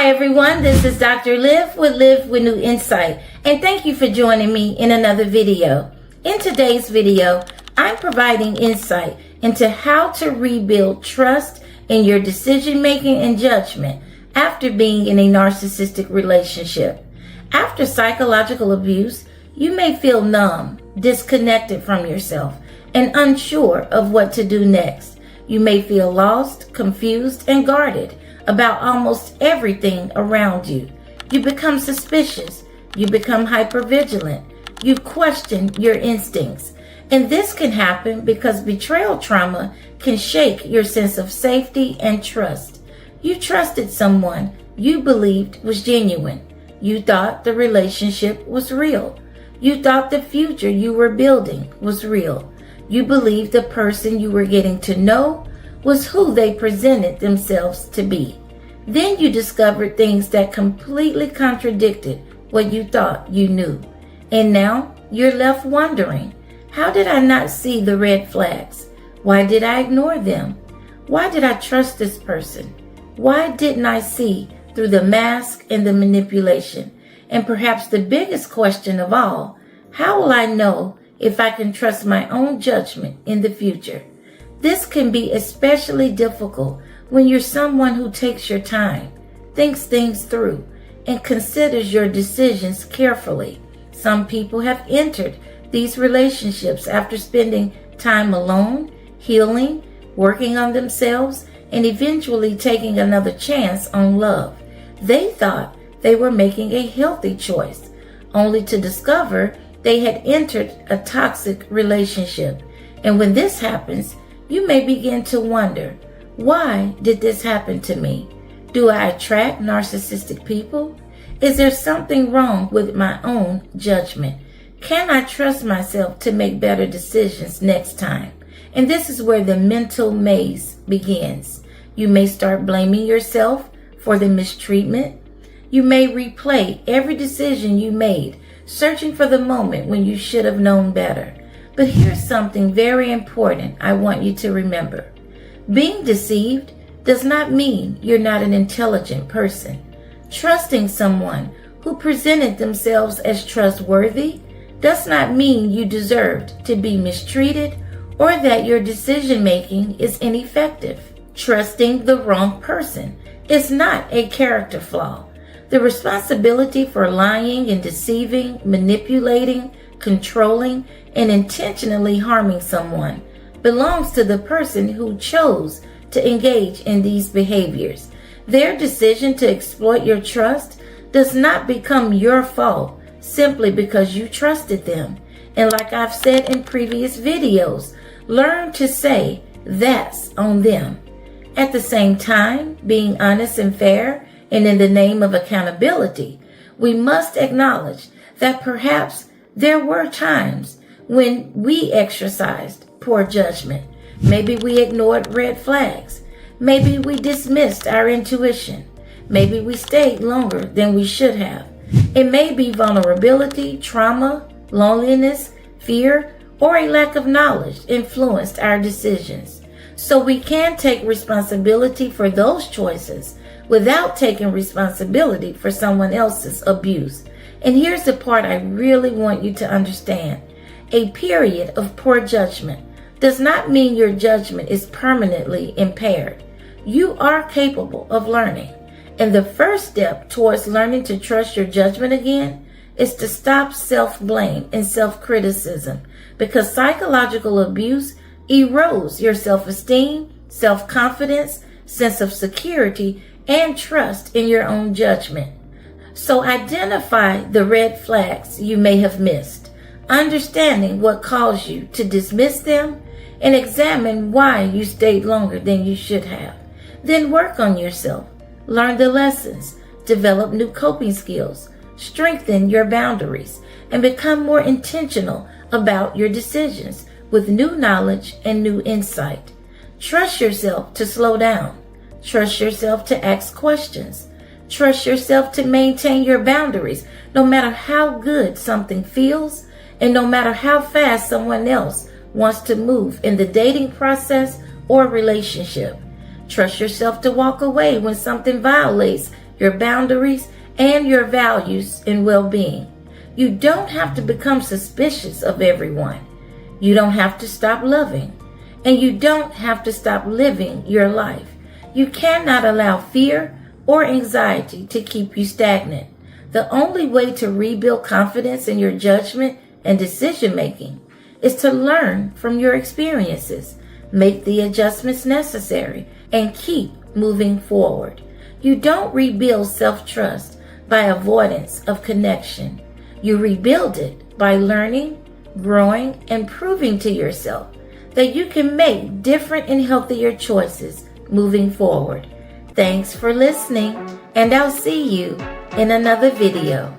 Hi everyone, this is Dr. Liv with New Insight, and thank you for joining me in another video. In today's video, I'm providing insight into how to rebuild trust in your decision making and judgment after being in a narcissistic relationship. After psychological abuse, you may feel numb, disconnected from yourself, and unsure of what to do next. You may feel lost, confused, and guarded about almost everything around you. You become suspicious. You become hypervigilant. You question your instincts. And this can happen because betrayal trauma can shake your sense of safety and trust. You trusted someone you believed was genuine. You thought the relationship was real. You thought the future you were building was real. You believed the person you were getting to know was who they presented themselves to be. Then you discovered things that completely contradicted what you thought you knew. And now you're left wondering, how did I not see the red flags? Why did I ignore them? Why did I trust this person? Why didn't I see through the mask and the manipulation? And perhaps the biggest question of all, how will I know if I can trust my own judgment in the future? This can be especially difficult when you're someone who takes your time, thinks things through, and considers your decisions carefully. Some people have entered these relationships after spending time alone, healing, working on themselves, and eventually taking another chance on love. They thought they were making a healthy choice, only to discover they had entered a toxic relationship. And when this happens, you may begin to wonder, why did this happen to me? Do I attract narcissistic people? Is there something wrong with my own judgment? Can I trust myself to make better decisions next time? And this is where the mental maze begins. You may start blaming yourself for the mistreatment. You may replay every decision you made, searching for the moment when you should have known better. But here's something very important I want you to remember. Being deceived does not mean you're not an intelligent person. Trusting someone who presented themselves as trustworthy does not mean you deserved to be mistreated or that your decision making is ineffective. Trusting the wrong person is not a character flaw. The responsibility for lying and deceiving, manipulating, controlling, and intentionally harming someone belongs to the person who chose to engage in these behaviors. Their decision to exploit your trust does not become your fault simply because you trusted them. And like I've said in previous videos, learn to say that's on them. At the same time, being honest and fair, and in the name of accountability, we must acknowledge that perhaps there were times when we exercised poor judgment. Maybe we ignored red flags. Maybe we dismissed our intuition. Maybe we stayed longer than we should have. It may be vulnerability, trauma, loneliness, fear, or a lack of knowledge influenced our decisions. So we can take responsibility for those choices without taking responsibility for someone else's abuse. And here's the part I really want you to understand. A period of poor judgment does not mean your judgment is permanently impaired. You are capable of learning. And the first step towards learning to trust your judgment again is to stop self-blame and self-criticism, because psychological abuse erodes your self-esteem, self-confidence, sense of security, and trust in your own judgment. So identify the red flags you may have missed, understanding what caused you to dismiss them, and examine why you stayed longer than you should have. Then work on yourself, learn the lessons, develop new coping skills, strengthen your boundaries, and become more intentional about your decisions with new knowledge and new insight. Trust yourself to slow down. Trust yourself to ask questions. Trust yourself to maintain your boundaries, no matter how good something feels and no matter how fast someone else wants to move in the dating process or relationship. Trust yourself to walk away when something violates your boundaries, and your values and well-being. You don't have to become suspicious of everyone. You don't have to stop loving. And you don't have to stop living your life. You cannot allow fear or anxiety to keep you stagnant. The only way to rebuild confidence in your judgment and decision making is to learn from your experiences, make the adjustments necessary, and keep moving forward. You don't rebuild self-trust by avoidance of connection. You rebuild it by learning, growing, and proving to yourself that you can make different and healthier choices moving forward. Thanks for listening, and I'll see you in another video.